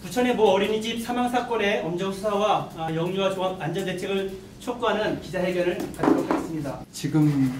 부천의 모 어린이집 사망 사건의 엄정 수사와 영유아 종합 안전 대책을 촉구하는 기자회견을 갖도록 하겠습니다. 지금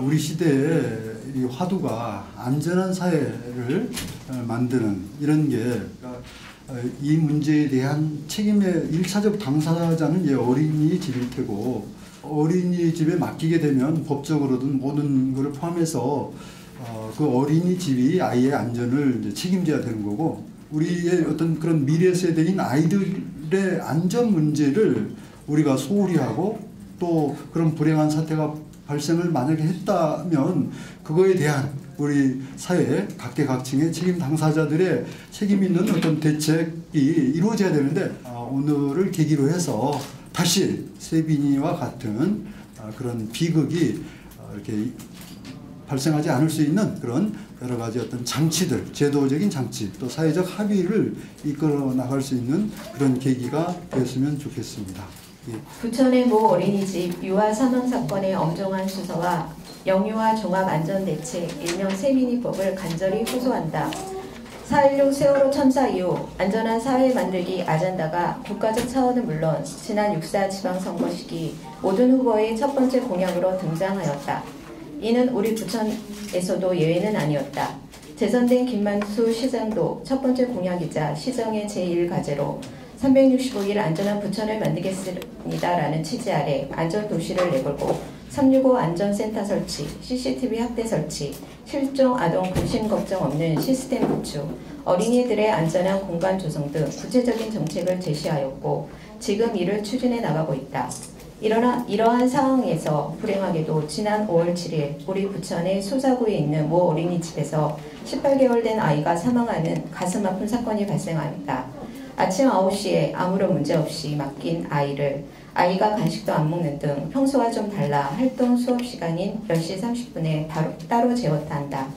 우리 시대의 이 화두가 안전한 사회를 만드는 이런 게 이 문제에 대한 책임의 1차적 당사자는 어린이집일 테고, 어린이집에 맡기게 되면 법적으로든 모든 것을 포함해서 그 어린이집이 아이의 안전을 이제 책임져야 되는 거고, 우리의 어떤 그런 미래 세대인 아이들의 안전 문제를 우리가 소홀히 하고 또 그런 불행한 사태가 발생을 만약에 했다면 그거에 대한 우리 사회 각계각층의 책임 당사자들의 책임 있는 어떤 대책이 이루어져야 되는데, 오늘을 계기로 해서 다시 세빈이와 같은 그런 비극이 이렇게 발생하지 않을 수 있는 그런 여러 가지 어떤 장치들, 제도적인 장치, 또 사회적 합의를 이끌어 나갈 수 있는 그런 계기가 되었으면 좋겠습니다. 예. 부천의 모 어린이집 유아 사망 사건의 엄정한 수사와 영유아 종합안전대책 일명 세빈이법을 간절히 호소한다. 4.16 세월호 참사 이후 안전한 사회 만들기 아젠다가 국가적 차원은 물론 지난 6.4 지방선거 시기 모든 후보의 첫 번째 공약으로 등장하였다. 이는 우리 부천에서도 예외는 아니었다. 재선된 김만수 시장도 첫 번째 공약이자 시정의 제1과제로 365일 안전한 부천을 만들겠습니다라는 취지 아래 안전도시를 내걸고 365 안전센터 설치, CCTV 확대 설치, 실종 아동 근심 걱정 없는 시스템 구축, 어린이들의 안전한 공간 조성 등 구체적인 정책을 제시하였고 지금 이를 추진해 나가고 있다. 이러한 상황에서 불행하게도 지난 5월 7일 우리 부천의 소사구에 있는 모 어린이집에서 18개월 된 아이가 사망하는 가슴 아픈 사건이 발생합니다. 아침 9시에 아무런 문제 없이 맡긴 아이가 간식도 안 먹는 등 평소와 좀 달라 활동 수업 시간인 10시 30분에 따로 재웠다 한다.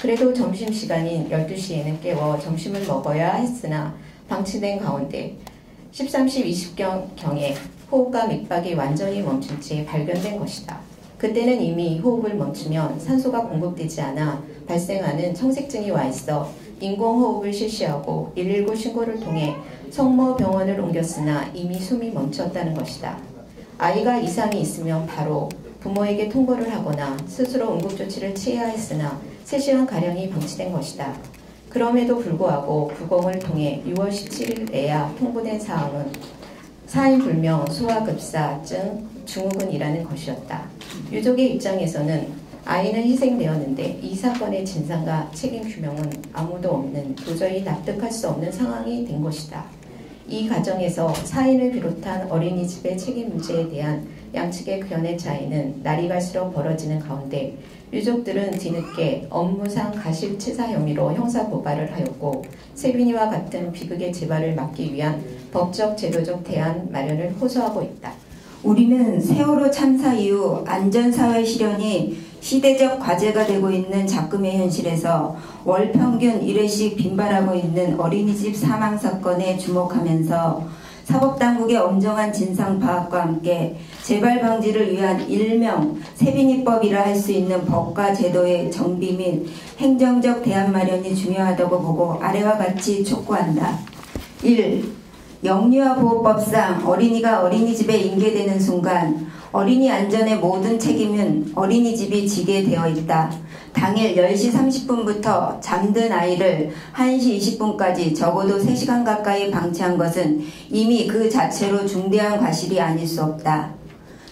그래도 점심시간인 12시에는 깨워 점심을 먹어야 했으나 방치된 가운데 13시 20경에 호흡과 밑박이 완전히 멈춘 채 발견된 것이다. 그때는 이미 호흡을 멈추면 산소가 공급되지 않아 발생하는 청색증이 와 있어 인공호흡을 실시하고 119 신고를 통해 성모 병원을 옮겼으나 이미 숨이 멈췄다는 것이다. 아이가 이상이 있으면 바로 부모에게 통보를 하거나 스스로 응급조치를 취해야 했으나 3시간가량이 방치된 것이다. 그럼에도 불구하고 부검을 통해 6월 17일에야 통보된 사항은 사인불명, 소아급사증, 증후군이라는 것이었다. 유족의 입장에서는 아이는 희생되었는데 이 사건의 진상과 책임 규명은 아무도 없는 도저히 납득할 수 없는 상황이 된 것이다. 이 과정에서 사인을 비롯한 어린이집의 책임 문제에 대한 양측의 견해 차이는 날이 갈수록 벌어지는 가운데 유족들은 뒤늦게 업무상 가실치사 혐의로 형사고발을 하였고 세빈이와 같은 비극의 재발을 막기 위한 법적 제도적 대안 마련을 호소하고 있다. 우리는 세월호 참사 이후 안전사회 실현이 시대적 과제가 되고 있는 작금의 현실에서 월 평균 1회씩 빈발하고 있는 어린이집 사망 사건에 주목하면서 사법당국의 엄정한 진상 파악과 함께 재발 방지를 위한 일명 세빈이법이라 할 수 있는 법과 제도의 정비 및 행정적 대안 마련이 중요하다고 보고 아래와 같이 촉구한다. 1. 영유아 보호법상 어린이가 어린이집에 인계되는 순간 어린이 안전의 모든 책임은 어린이집이 지게 되어 있다. 당일 10시 30분부터 잠든 아이를 1시 20분까지 적어도 3시간 가까이 방치한 것은 이미 그 자체로 중대한 과실이 아닐 수 없다.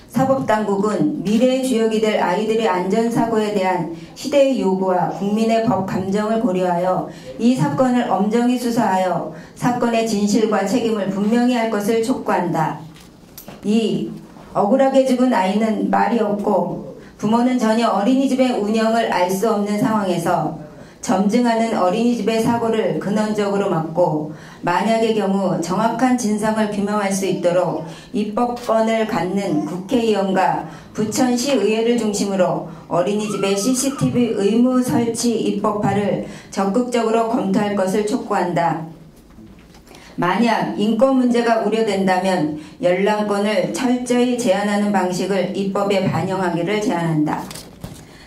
사법당국은 미래의 주역이 될 아이들의 안전사고에 대한 시대의 요구와 국민의 법 감정을 고려하여 이 사건을 엄정히 수사하여 사건의 진실과 책임을 분명히 할 것을 촉구한다. 2. 억울하게 죽은 아이는 말이 없고 부모는 전혀 어린이집의 운영을 알 수 없는 상황에서 점증하는 어린이집의 사고를 근원적으로 막고 만약의 경우 정확한 진상을 규명할 수 있도록 입법권을 갖는 국회의원과 부천시 의회를 중심으로 어린이집의 CCTV 의무 설치 입법화를 적극적으로 검토할 것을 촉구한다. 만약 인권 문제가 우려된다면 열람권을 철저히 제한하는 방식을 입법에 반영하기를 제안한다.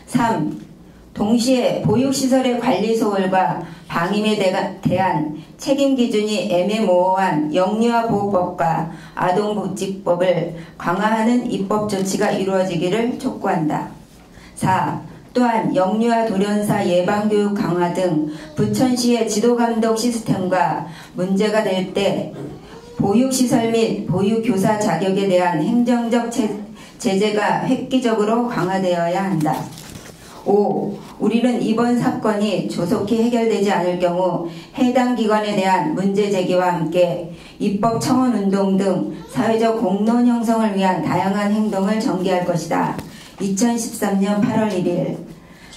3. 동시에 보육시설의 관리 소홀과 방임에 대한 책임 기준이 애매모호한 영유아 보호법과 아동복지법을 강화하는 입법 조치가 이루어지기를 촉구한다. 4. 또한 영유아 돌연사 예방교육 강화 등 부천시의 지도감독 시스템과 문제가 될 때 보육시설 및 보육교사 자격에 대한 행정적 제재가 획기적으로 강화되어야 한다. 5. 우리는 이번 사건이 조속히 해결되지 않을 경우 해당 기관에 대한 문제 제기와 함께 입법 청원 운동 등 사회적 공론 형성을 위한 다양한 행동을 전개할 것이다. 2013년 8월 1일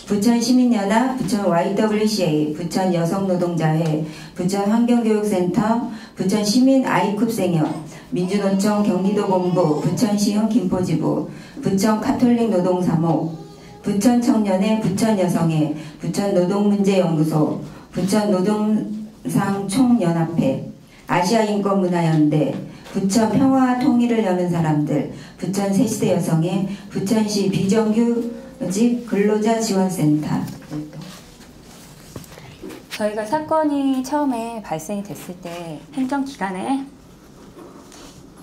부천시민연합, 부천 YWCA, 부천 여성노동자회, 부천 환경교육센터, 부천시민 아이쿱생협, 민주노총 경기도본부, 부천시형 김포지부, 부천 카톨릭 노동사목, 부천청년회, 부천여성회, 부천노동문제연구소, 부천노동상총연합회, 아시아인권문화연대, 부천 평화와 통일을 여는 사람들, 부천 새시대 여성회, 부천시 비정규직 근로자 지원센터. 저희가 사건이 처음에 발생이 됐을 때 행정기관에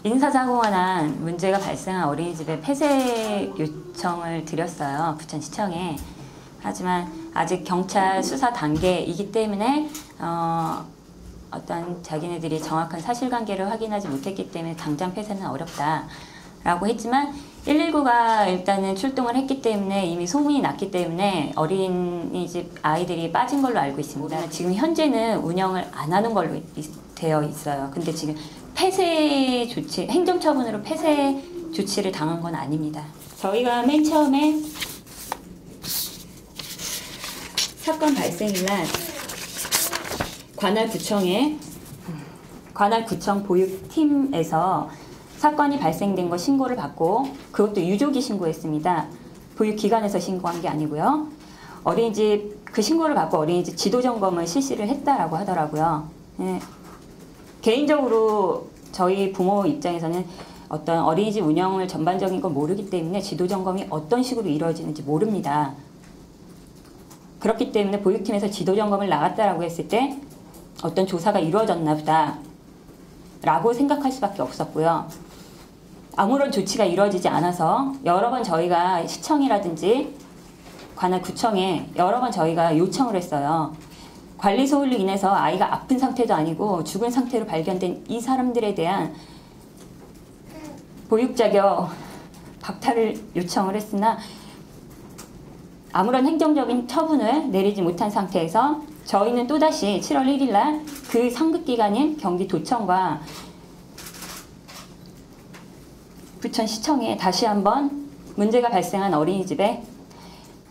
인사사고가 난 문제가 발생한 어린이집의 폐쇄 요청을 드렸어요. 부천시청에. 하지만 아직 경찰 수사 단계이기 때문에 어떤 자기네들이 정확한 사실관계를 확인하지 못했기 때문에 당장 폐쇄는 어렵다라고 했지만 119가 일단은 출동을 했기 때문에 이미 소문이 났기 때문에 어린이집 아이들이 빠진 걸로 알고 있습니다. 지금 현재는 운영을 안 하는 걸로 되어 있어요. 근데 지금 폐쇄 조치, 행정처분으로 폐쇄 조치를 당한 건 아닙니다. 저희가 맨 처음에 사건 발생일날 관할구청 보육팀에서 사건이 발생된 거 신고를 받고 그것도 유족이 신고했습니다. 보육기관에서 신고한 게 아니고요. 어린이집 그 신고를 받고 어린이집 지도점검을 실시를 했다라고 하더라고요. 네. 개인적으로 저희 부모 입장에서는 어떤 어린이집 운영을 전반적인 건 모르기 때문에 지도점검이 어떤 식으로 이루어지는지 모릅니다. 그렇기 때문에 보육팀에서 지도점검을 나갔다라고 했을 때 어떤 조사가 이루어졌나 보다 라고 생각할 수밖에 없었고요. 아무런 조치가 이루어지지 않아서 여러 번 저희가 시청이라든지 관할구청에 여러 번 저희가 요청을 했어요. 관리 소홀로 인해서 아이가 아픈 상태도 아니고 죽은 상태로 발견된 이 사람들에 대한 보육 자격 박탈을 요청을 했으나 아무런 행정적인 처분을 내리지 못한 상태에서 저희는 또다시 7월 1일 날 그 상급기관인 경기도청과 부천시청에 다시 한번 문제가 발생한 어린이집에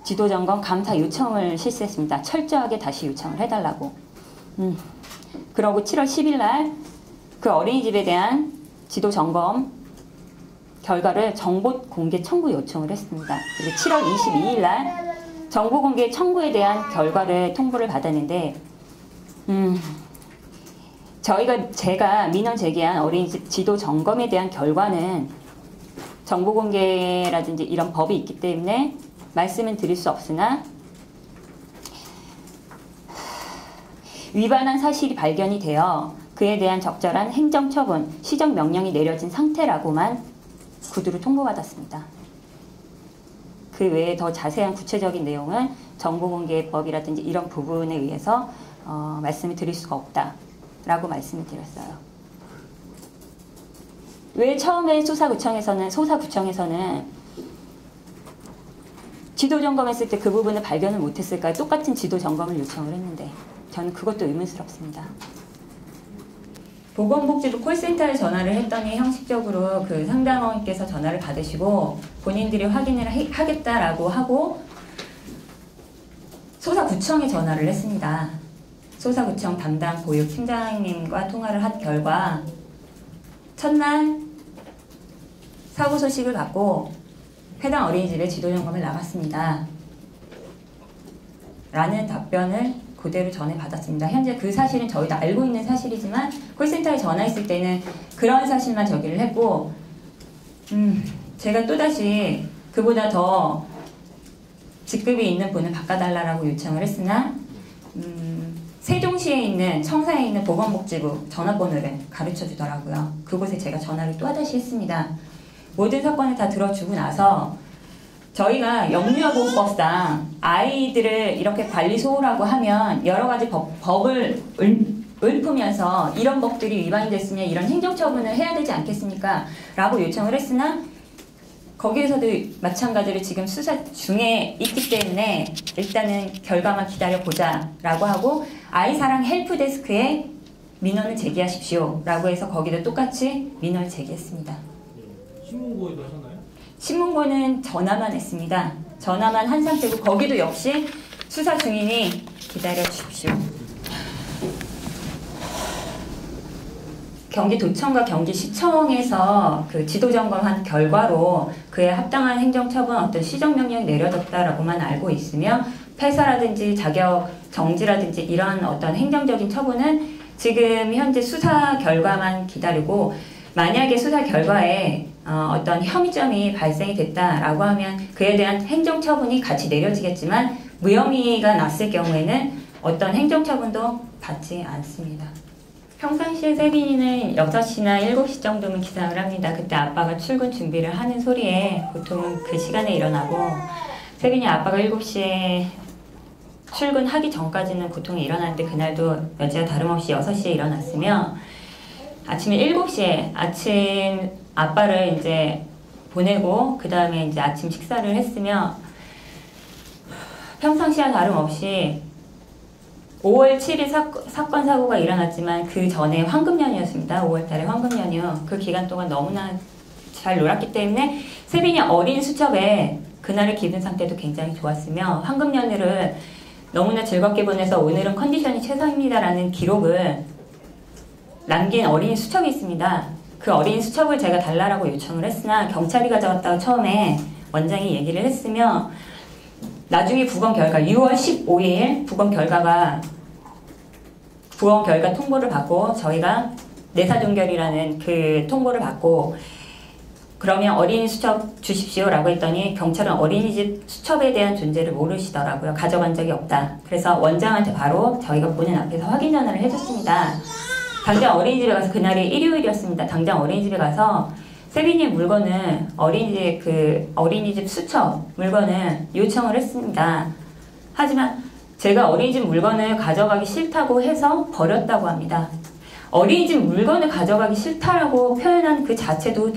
지도점검 감사 요청을 실시했습니다. 철저하게 다시 요청을 해달라고. 그러고 7월 10일 날 그 어린이집에 대한 지도점검 결과를 정보 공개 청구 요청을 했습니다. 그리고 7월 22일 날 정보 공개 청구에 대한 결과를 통보를 받았는데 제가 민원 제기한 어린이집 지도 점검에 대한 결과는 정보 공개라든지 이런 법이 있기 때문에 말씀은 드릴 수 없으나 위반한 사실이 발견이 되어 그에 대한 적절한 행정처분, 시정명령이 내려진 상태라고만 구두로 통보받았습니다. 그 외에 더 자세한 구체적인 내용은 정보공개법이라든지 이런 부분에 의해서 말씀을 드릴 수가 없다라고 말씀을 드렸어요. 왜 처음에 소사구청에서는 지도점검했을 때 그 부분을 발견을 못했을까요? 똑같은 지도점검을 요청을 했는데 저는 그것도 의문스럽습니다. 보건복지부 콜센터에 전화를 했더니 형식적으로 그 상담원께서 전화를 받으시고 본인들이 확인을 하겠다라고 하고 소사구청에 전화를 했습니다. 소사구청 담당 보육팀장님과 통화를 한 결과 첫날 사고 소식을 받고 해당 어린이집에 지도점검을 나갔습니다. 라는 답변을 그대로 전해받았습니다. 현재 그 사실은 저희도 알고 있는 사실이지만 콜센터에 전화했을 때는 그런 사실만 저기를 했고 제가 또다시 그보다 더 직급이 있는 분을 바꿔달라고 요청을 했으나 세종시에 있는 청사에 있는 보건복지부 전화번호를 가르쳐 주더라고요. 그곳에 제가 전화를 또다시 했습니다. 모든 사건을 다 들어주고 나서 저희가 영유아보호법상 아이들을 이렇게 관리소홀하고 하면 여러 가지 법을 읊으면서 이런 법들이 위반이 됐으면 이런 행정처분을 해야 되지 않겠습니까? 라고 요청을 했으나 거기에서도 마찬가지로 지금 수사 중에 있기 때문에 일단은 결과만 기다려보자 라고 하고 아이사랑 헬프데스크에 민원을 제기하십시오 라고 해서 거기도 똑같이 민원을 제기했습니다. 신문고에도 하셨나요? 신문고는 전화만 했습니다. 전화만 한 상태고 거기도 역시 수사 중이니 기다려주십시오. 경기도청과 경기시청에서 그 지도점검한 결과로 그에 합당한 행정처분 어떤 시정명령이 내려졌다라고만 알고 있으며 폐사라든지 자격 정지라든지 이런 어떤 행정적인 처분은 지금 현재 수사 결과만 기다리고 만약에 수사 결과에 어떤 혐의점이 발생이 됐다라고 하면 그에 대한 행정처분이 같이 내려지겠지만 무혐의가 났을 경우에는 어떤 행정처분도 받지 않습니다. 평상시에 세빈이는 6시나 7시 정도면 기상을 합니다. 그때 아빠가 출근 준비를 하는 소리에 보통은 그 시간에 일어나고 세빈이 아빠가 7시에 출근하기 전까지는 보통 일어나는데 그날도 여지가 다름없이 6시에 일어났으며 아침에 7시에 아침 아빠를 이제 보내고 그 다음에 이제 아침 식사를 했으며 평상시와 다름없이 5월 7일 사건 사고가 일어났지만 그 전에 황금연휴였습니다. 5월달에 황금연휴 그 기간 동안 너무나 잘 놀았기 때문에 세빈이 어린 수첩에 그날의 기분 상태도 굉장히 좋았으며 황금연휴를 너무나 즐겁게 보내서 오늘은 컨디션이 최상입니다라는 기록을 남긴 어린이 수첩이 있습니다. 그 어린이 수첩을 제가 달라고 요청을 했으나 경찰이 가져갔다고 처음에 원장이 얘기를 했으며 나중에 부검 결과 6월 15일 부검 결과 통보를 받고 저희가 내사종결이라는 그 통보를 받고 그러면 어린이 수첩 주십시오라고 했더니 경찰은 어린이집 수첩에 대한 존재를 모르시더라고요. 가져간 적이 없다. 그래서 원장한테 바로 저희가 보는 앞에서 확인 전화를 해줬습니다. 당장 어린이집에 가서 그날이 일요일이었습니다. 당장 어린이집에 가서 세빈이의 물건을 어린이집 수첩 물건을 요청을 했습니다. 하지만 제가 어린이집 물건을 가져가기 싫다고 해서 버렸다고 합니다. 어린이집 물건을 가져가기 싫다라고 표현한 그 자체도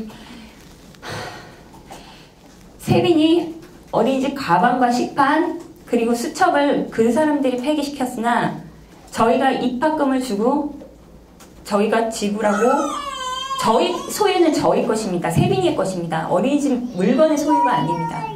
세빈이 어린이집 가방과 식판 그리고 수첩을 그 사람들이 폐기시켰으나 저희가 입학금을 주고 저희가 지불하고 저희 소유는 저희 것입니다. 세빈이의 것입니다. 어린이집 물건의 소유가 아닙니다.